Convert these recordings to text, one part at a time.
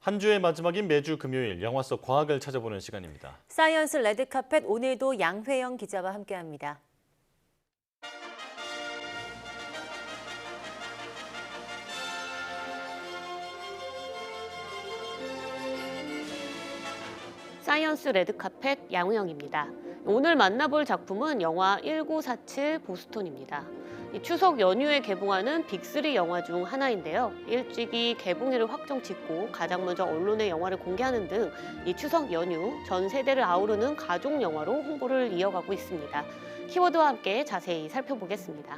한 주의 마지막인 매주 금요일 영화 속 과학을 찾아보는 시간입니다. 사이언스 레드카펫 오늘도 양회영 기자와 함께합니다. 사이언스 레드카펫 양우영입니다. 오늘 만나볼 작품은 영화 1947 보스턴입니다. 이 추석 연휴에 개봉하는 빅3 영화 중 하나인데요. 일찍이 개봉일을 확정 짓고 가장 먼저 언론에 영화를 공개하는 등 이 추석 연휴 전 세대를 아우르는 가족 영화로 홍보를 이어가고 있습니다. 키워드와 함께 자세히 살펴보겠습니다.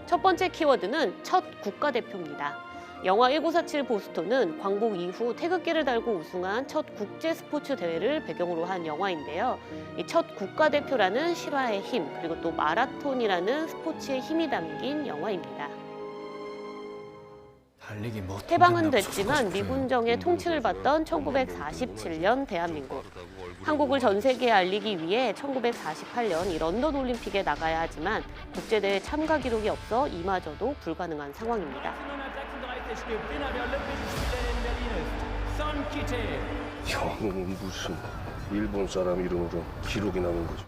첫 번째 키워드는 첫 국가대표입니다. 영화 1947 보스턴은 광복 이후 태극기를 달고 우승한 첫 국제 스포츠 대회를 배경으로 한 영화인데요. 이 첫 국가대표라는 실화의 힘, 그리고 또 마라톤이라는 스포츠의 힘이 담긴 영화입니다. 해방은 됐지만 미군정의 통치를 받던 1947년 대한민국. 한국을 전 세계에 알리기 위해 1948년 이 런던 올림픽에 나가야 하지만 국제대회 참가 기록이 없어 이마저도 불가능한 상황입니다. 형은 무슨 일본 사람 이름으로 기록이 남은 거죠.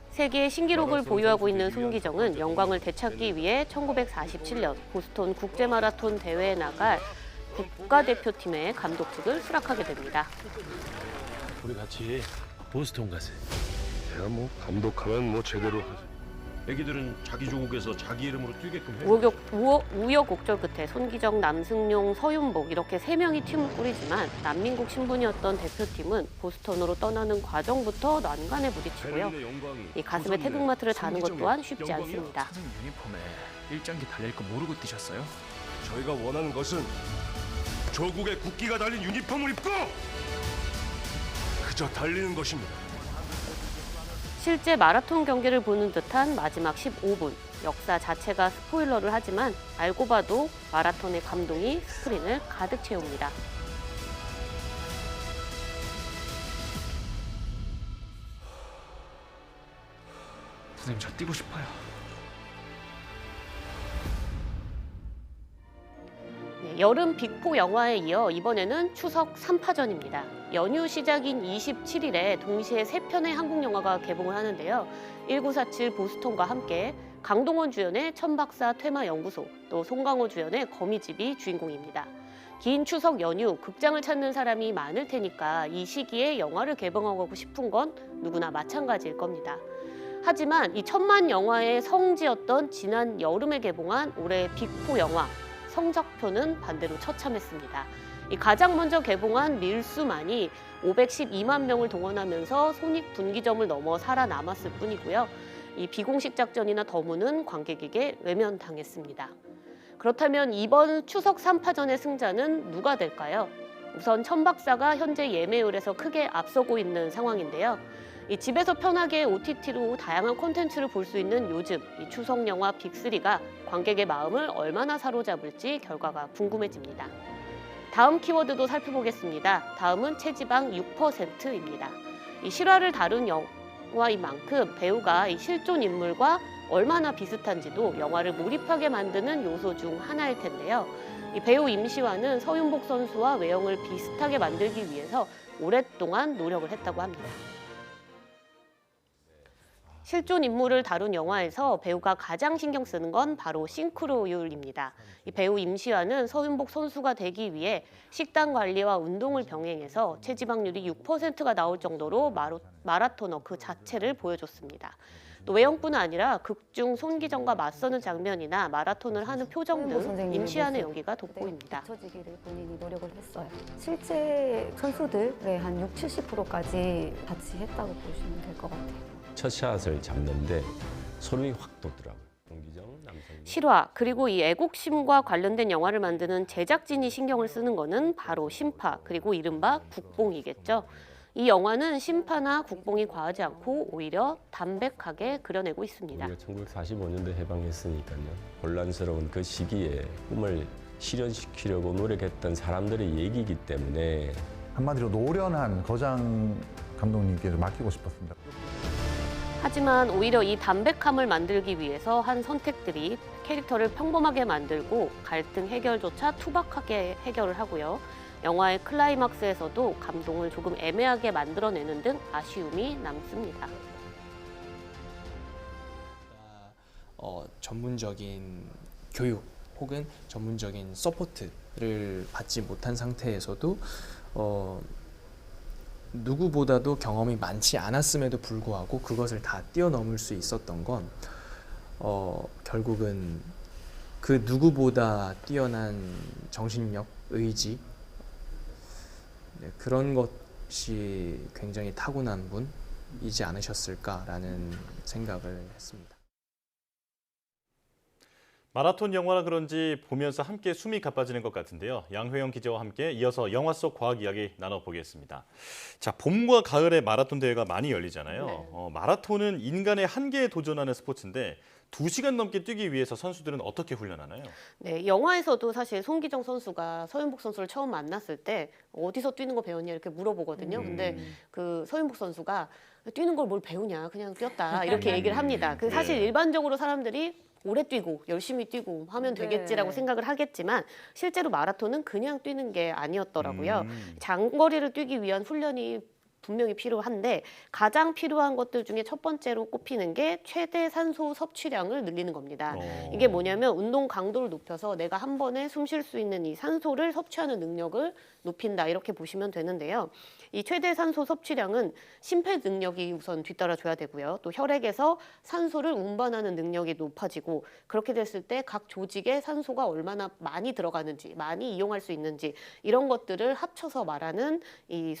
세계 신기록을 보유하고 있는 손기정은 영광을 되찾기 위해 1947년 보스턴 국제마라톤 대회에 나갈 국가대표팀의 감독직을 수락하게 됩니다. 우리 같이 보스턴 가세. 내가 뭐 감독하면 뭐 제대로 하지. 애기들은 자기 조국에서 자기 이름으로 뛰게끔 해. 우여곡절 끝에 손기정, 남승용, 서윤복 이렇게 3명이 팀을 꾸리지만 난민국 신분이었던 대표팀은 보스턴으로 떠나는 과정부터 난관에 부딪히고요. 이 가슴에 태극마트를 다는 것 또한 쉽지 않습니다. 사장 유니폼에 일장기 달릴 거 모르고 뛰셨어요? 저희가 원하는 것은 조국의 국기가 달린 유니폼을 입고 그저 달리는 것입니다. 실제 마라톤 경기를 보는 듯한 마지막 15분. 역사 자체가 스포일러를 하지만 알고 봐도 마라톤의 감동이 스크린을 가득 채웁니다. 선생님, 저 뛰고 싶어요. 네, 여름 빅4 영화에 이어 이번에는 추석 3파전입니다. 연휴 시작인 27일에 동시에 3편의 한국 영화가 개봉을 하는데요. 1947 보스턴과 함께 강동원 주연의 천박사 퇴마연구소, 또 송강호 주연의 거미집이 주인공입니다. 긴 추석 연휴, 극장을 찾는 사람이 많을 테니까 이 시기에 영화를 개봉하고 싶은 건 누구나 마찬가지일 겁니다. 하지만 이 천만 영화의 성지였던 지난 여름에 개봉한 올해 빅4 영화 성적표는 반대로 처참했습니다. 이 가장 먼저 개봉한 밀수만이 512만 명을 동원하면서 손익분기점을 넘어 살아남았을 뿐이고요. 이 비공식 작전이나 더무는 관객에게 외면당했습니다. 그렇다면 이번 추석 3파전의 승자는 누가 될까요? 우선 천박사가 현재 예매율에서 크게 앞서고 있는 상황인데요. 이 집에서 편하게 OTT로 다양한 콘텐츠를 볼 수 있는 요즘 이 추석 영화 빅3가 관객의 마음을 얼마나 사로잡을지 결과가 궁금해집니다. 다음 키워드도 살펴보겠습니다. 다음은 체지방 6%입니다. 이 실화를 다룬 영화인 만큼 배우가 이 실존 인물과 얼마나 비슷한지도 영화를 몰입하게 만드는 요소 중 하나일 텐데요. 이 배우 임시완은 서윤복 선수와 외형을 비슷하게 만들기 위해서 오랫동안 노력을 했다고 합니다. 실존 인물을 다룬 영화에서 배우가 가장 신경 쓰는 건 바로 싱크로율입니다. 이 배우 임시완은 서윤복 선수가 되기 위해 식단 관리와 운동을 병행해서 체지방률이 6%가 나올 정도로 마라토너 그 자체를 보여줬습니다. 또 외형뿐 아니라 극중 손기정과 맞서는 장면이나 마라톤을 하는 표정 등 임시완의 연기가 돋보입니다. 잊혀지기를 본인이 노력을 했어요. 실제 선수들의 한 60~70%까지 같이 했다고 보시면 될 것 같아요. 첫 샷을 잡는데 소름이 확 돋더라고요. 실화, 그리고 이 애국심과 관련된 영화를 만드는 제작진이 신경을 쓰는 거는 바로 심파, 그리고 이른바 국뽕이겠죠. 이 영화는 심파나 국뽕이 과하지 않고 오히려 담백하게 그려내고 있습니다. 우리가 1945년도에 해방했으니까요. 혼란스러운 그 시기에 꿈을 실현시키려고 노력했던 사람들의 얘기이기 때문에 한마디로 노련한 거장 감독님께 좀 맡기고 싶었습니다. 하지만 오히려 이 담백함을 만들기 위해서 한 선택들이 캐릭터를 평범하게 만들고 갈등 해결조차 투박하게 해결을 하고요. 영화의 클라이막스에서도 감동을 조금 애매하게 만들어내는 등 아쉬움이 남습니다. 전문적인 교육 혹은 전문적인 서포트를 받지 못한 상태에서도 누구보다도 경험이 많지 않았음에도 불구하고 그것을 다 뛰어넘을 수 있었던 건 결국은 그 누구보다 뛰어난 정신력, 의지, 그런 것이 굉장히 타고난 분이지 않으셨을까라는 생각을 했습니다. 마라톤 영화라 그런지 보면서 함께 숨이 가빠지는 것 같은데요. 양회영 기자와 함께 이어서 영화 속 과학 이야기 나눠보겠습니다. 자, 봄과 가을에 마라톤 대회가 많이 열리잖아요. 네. 마라톤은 인간의 한계에 도전하는 스포츠인데 2시간 넘게 뛰기 위해서 선수들은 어떻게 훈련하나요? 네, 영화에서도 사실 송기정 선수가 서윤복 선수를 처음 만났을 때 어디서 뛰는 거 배웠냐 이렇게 물어보거든요. 근데 그 서윤복 선수가 뛰는 걸 뭘 배우냐, 그냥 뛰었다 이렇게 얘기를 합니다. 그 사실 네. 일반적으로 사람들이 오래 뛰고 열심히 뛰고 하면 되겠지라고 네. 생각을 하겠지만 실제로 마라톤은 그냥 뛰는 게 아니었더라고요. 장거리를 뛰기 위한 훈련이 분명히 필요한데 가장 필요한 것들 중에 첫 번째로 꼽히는 게 최대 산소 섭취량을 늘리는 겁니다. 이게 뭐냐면 운동 강도를 높여서 내가 한 번에 숨 쉴 수 있는 이 산소를 섭취하는 능력을 높인다 이렇게 보시면 되는데요. 이 최대 산소 섭취량은 심폐 능력이 우선 뒤따라줘야 되고요. 또 혈액에서 산소를 운반하는 능력이 높아지고 그렇게 됐을 때 각 조직에 산소가 얼마나 많이 들어가는지 많이 이용할 수 있는지 이런 것들을 합쳐서 말하는 이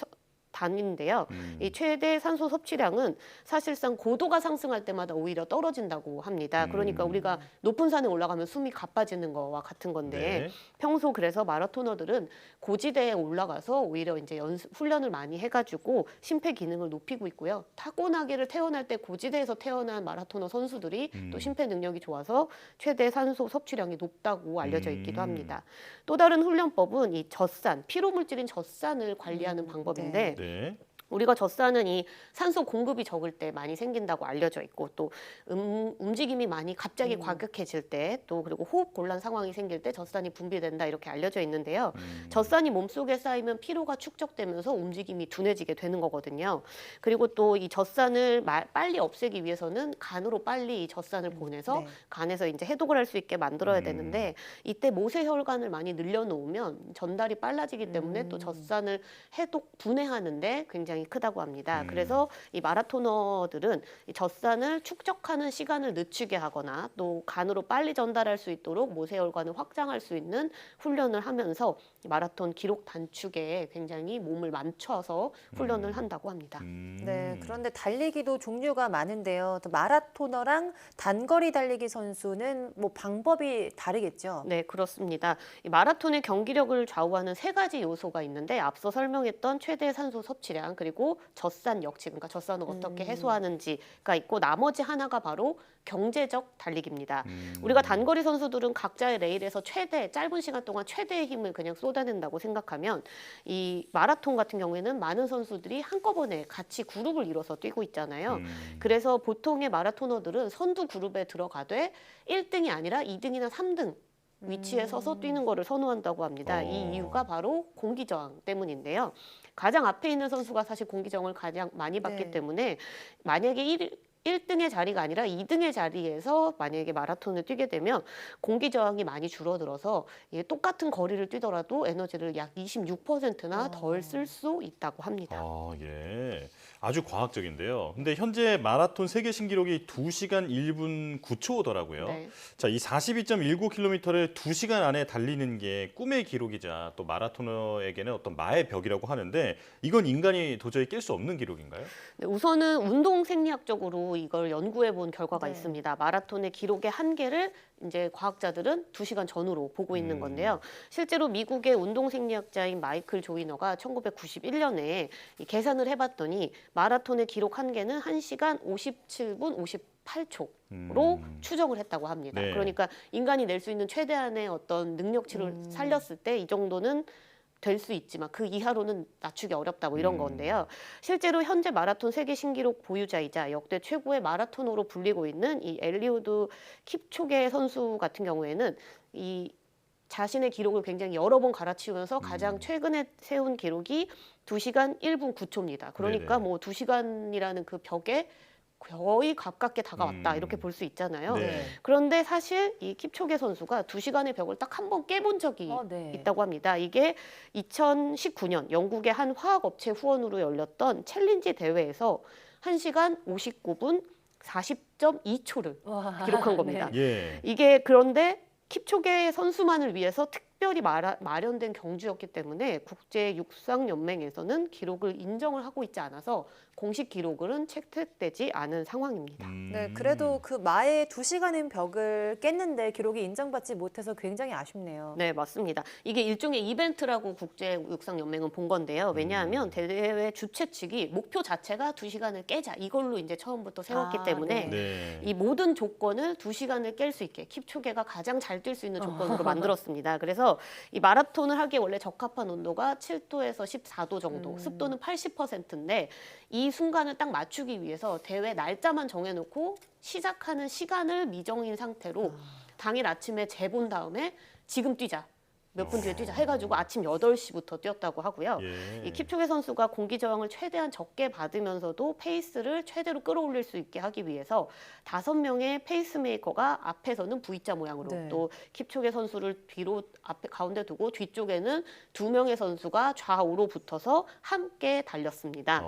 단위인데요. 이 최대 산소 섭취량은 사실상 고도가 상승할 때마다 오히려 떨어진다고 합니다. 그러니까 우리가 높은 산에 올라가면 숨이 가빠지는 거와 같은 건데 네. 평소 그래서 마라토너들은 고지대에 올라가서 오히려 이제 훈련을 많이 해가지고 심폐 기능을 높이고 있고요. 타고나기를 태어날 때 고지대에서 태어난 마라토너 선수들이 또 심폐 능력이 좋아서 최대 산소 섭취량이 높다고 알려져 있기도 합니다. 또 다른 훈련법은 이 젖산, 피로 물질인 젖산을 관리하는 방법인데 네. 우리가 젖산은 이 산소 공급이 적을 때 많이 생긴다고 알려져 있고 또 움직임이 많이 갑자기 과격해질 때 또 그리고 호흡 곤란 상황이 생길 때 젖산이 분비된다 이렇게 알려져 있는데요. 젖산이 몸속에 쌓이면 피로가 축적되면서 움직임이 둔해지게 되는 거거든요. 그리고 또 이 젖산을 빨리 없애기 위해서는 간으로 빨리 이 젖산을 보내서 네. 간에서 이제 해독을 할 수 있게 만들어야 되는데 이때 모세혈관을 많이 늘려놓으면 전달이 빨라지기 때문에 또 젖산을 해독 분해하는데 굉장히 크다고 합니다. 그래서 이 마라토너들은 이 젖산을 축적하는 시간을 늦추게 하거나 또 간으로 빨리 전달할 수 있도록 모세혈관을 확장할 수 있는 훈련을 하면서 마라톤 기록 단축에 굉장히 몸을 맞춰서 훈련을 한다고 합니다. 네, 그런데 달리기도 종류가 많은데요. 또 마라토너랑 단거리 달리기 선수는 뭐 방법이 다르겠죠? 네, 그렇습니다. 이 마라톤의 경기력을 좌우하는 세 가지 요소가 있는데 앞서 설명했던 최대 산소 섭취량 그리고 젖산 역치, 그러니까 젖산을 어떻게 해소하는지가 있고 나머지 하나가 바로 경제적 달리기입니다. 우리가 단거리 선수들은 각자의 레일에서 짧은 시간 동안 최대의 힘을 그냥 쏟아낸다고 생각하면 이 마라톤 같은 경우에는 많은 선수들이 한꺼번에 같이 그룹을 이뤄서 뛰고 있잖아요. 그래서 보통의 마라토너들은 선두 그룹에 들어가되 1등이 아니라 2등이나 3등 위치에 서서 뛰는 거를 선호한다고 합니다. 이 이유가 바로 공기저항 때문인데요. 가장 앞에 있는 선수가 사실 공기저항을 가장 많이 받기 네. 때문에 만약에 1등의 자리가 아니라 2등의 자리에서 만약에 마라톤을 뛰게 되면 공기 저항이 많이 줄어들어서 똑같은 거리를 뛰더라도 에너지를 약 26%나 덜 쓸 수 있다고 합니다. 예. 아주 과학적인데요. 근데 현재 마라톤 세계 신기록이 2시간 1분 9초더라고요. 네. 자, 이 42.19km를 2시간 안에 달리는 게 꿈의 기록이자 또 마라토너에게는 어떤 마의 벽이라고 하는데 이건 인간이 도저히 깰 수 없는 기록인가요? 네, 우선은 운동 생리학적으로 이걸 연구해 본 결과가 네. 있습니다. 마라톤의 기록의 한계를 이제 과학자들은 2시간 전후로 보고 있는 건데요. 실제로 미국의 운동 생리학자인 마이클 조이너가 1991년에 계산을 해봤더니 마라톤의 기록 한계는 1시간 57분 58초로 추정을 했다고 합니다. 네. 그러니까 인간이 낼 수 있는 최대한의 어떤 능력치를 살렸을 때 이 정도는 될 수 있지만 그 이하로는 낮추기 어렵다고 이런 건데요. 실제로 현재 마라톤 세계 신기록 보유자이자 역대 최고의 마라토너로 불리고 있는 이 엘리우드 킵초게 선수 같은 경우에는 이 자신의 기록을 굉장히 여러 번 갈아치우면서 가장 최근에 세운 기록이 2시간 1분 9초입니다. 그러니까 네네. 뭐 2시간이라는 그 벽에 거의 가깝게 다가왔다 이렇게 볼 수 있잖아요. 네. 그런데 사실 이 킵초게 선수가 2시간의 벽을 딱 한 번 깨본 적이 네. 있다고 합니다. 이게 2019년 영국의 한 화학업체 후원으로 열렸던 챌린지 대회에서 1시간 59분 40.2초를 와, 기록한 겁니다. 예. 이게 그런데 킵초게 선수만을 위해서 특별히 마련된 경주였기 때문에 국제 육상 연맹에서는 기록을 인정을 하고 있지 않아서 공식 기록은 채택되지 않은 상황입니다. 네, 그래도 그 마의 2시간의 벽을 깼는데 기록이 인정받지 못해서 굉장히 아쉽네요. 네, 맞습니다. 이게 일종의 이벤트라고 국제 육상 연맹은 본 건데요. 왜냐하면 대회 주최 측이 목표 자체가 2시간을 깨자 이걸로 이제 처음부터 세웠기 때문에 네. 이 모든 조건을 2시간을 깰 수 있게 킵초게가 가장 잘 뛸 수 있는 조건으로 만들었습니다. 그래서 이 마라톤을 하기에 원래 적합한 온도가 7도에서 14도 정도, 습도는 80%인데 이 순간을 딱 맞추기 위해서 대회 날짜만 정해놓고 시작하는 시간을 미정인 상태로 당일 아침에 재본 다음에 지금 뛰자. 몇 분 뒤에 뛰자 해가지고 아침 8시부터 뛰었다고 하고요. 예. 이 킵초게 선수가 공기 저항을 최대한 적게 받으면서도 페이스를 최대로 끌어올릴 수 있게 하기 위해서 5명의 페이스메이커가 앞에서는 V자 모양으로 네. 또 킵초게 선수를 뒤로 앞에 가운데 두고 뒤쪽에는 2명의 선수가 좌우로 붙어서 함께 달렸습니다.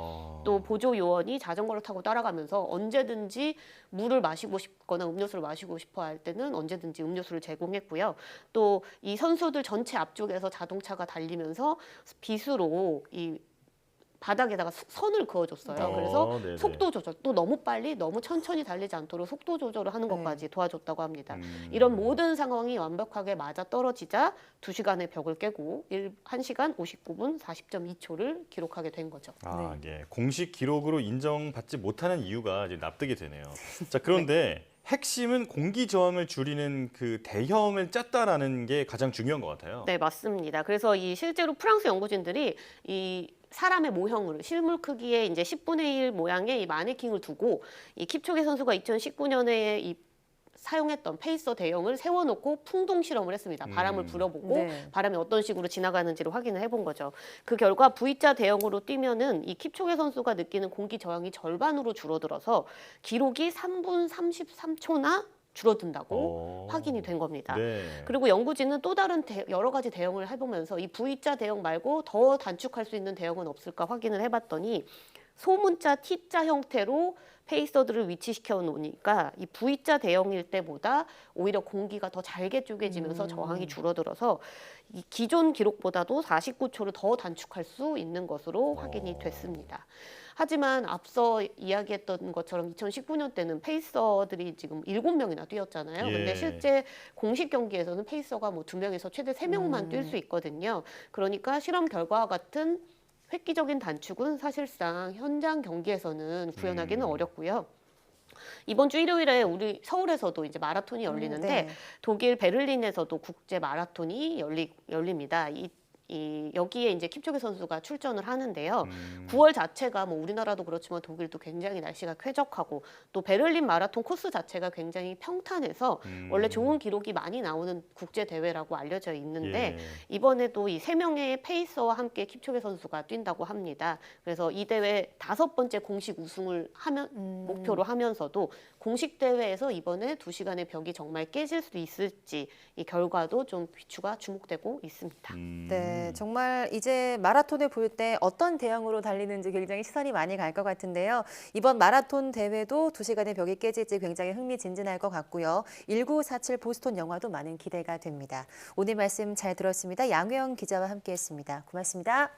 또 보조 요원이 자전거를 타고 따라가면서 언제든지 물을 마시고 싶거나 음료수를 마시고 싶어 할 때는 언제든지 음료수를 제공했고요. 또 이 선수들 전체 앞쪽에서 자동차가 달리면서 빗으로 이 바닥에다가 선을 그어줬어요. 그래서 네네. 속도 조절, 또 너무 빨리 너무 천천히 달리지 않도록 속도 조절을 하는 것까지 도와줬다고 합니다. 음. 이런 모든 상황이 완벽하게 맞아 떨어지자 2시간의 벽을 깨고 1시간 59분 40.2초를 기록하게 된 거죠. 아, 예. 공식 기록으로 인정받지 못하는 이유가 이제 납득이 되네요. 자, 그런데 핵심은 공기 저항을 줄이는 그 대형을 짰다라는 게 가장 중요한 것 같아요. 네, 맞습니다. 그래서 이 실제로 프랑스 연구진들이 이 사람의 모형을 실물 크기의 이제 10분의 1 모양의 이 마네킹을 두고 이 킵초게 선수가 2019년에 이 사용했던 페이서 대형을 세워놓고 풍동 실험을 했습니다. 바람을 불어보고 네. 바람이 어떤 식으로 지나가는지를 확인을 해본 거죠. 그 결과 V자 대형으로 뛰면은 이 킵초게 선수가 느끼는 공기 저항이 절반으로 줄어들어서 기록이 3분 33초나 줄어든다고 확인이 된 겁니다. 네. 그리고 연구진은 또 다른 여러 가지 대형을 해보면서 이 V자 대형 말고 더 단축할 수 있는 대형은 없을까 확인을 해봤더니 소문자 T자 형태로 페이서들을 위치시켜 놓으니까 이 V자 대형일 때보다 오히려 공기가 더 잘게 쪼개지면서 저항이 줄어들어서 이 기존 기록보다도 49초를 더 단축할 수 있는 것으로 확인이 됐습니다. 하지만 앞서 이야기했던 것처럼 2019년 때는 페이서들이 지금 7명이나 뛰었잖아요. 예. 근데 실제 공식 경기에서는 페이서가 뭐 2명에서 최대 3명만 뛸 수 있거든요. 그러니까 실험 결과와 같은 획기적인 단축은 사실상 현장 경기에서는 구현하기는 어렵고요. 이번 주 일요일에 우리 서울에서도 이제 마라톤이 열리는데 네. 독일 베를린에서도 국제 마라톤이 열립니다. 여기에 이제 킵초게 선수가 출전을 하는데요. 9월 자체가 뭐 우리나라도 그렇지만 독일도 굉장히 날씨가 쾌적하고 또 베를린 마라톤 코스 자체가 굉장히 평탄해서 원래 좋은 기록이 많이 나오는 국제 대회라고 알려져 있는데 이번에도 이 3명의 페이서와 함께 킵초게 선수가 뛴다고 합니다. 그래서 이 대회 5번째 공식 우승을 목표로 하면서도 공식 대회에서 이번에 2시간의 벽이 정말 깨질 수 있을지 이 결과도 좀 귀추가 주목되고 있습니다. 네, 정말 이제 마라톤을 볼 때 어떤 대형으로 달리는지 굉장히 시선이 많이 갈 것 같은데요. 이번 마라톤 대회도 2시간의 벽이 깨질지 굉장히 흥미진진할 것 같고요. 1947 보스턴 영화도 많은 기대가 됩니다. 오늘 말씀 잘 들었습니다. 양효영 기자와 함께했습니다. 고맙습니다.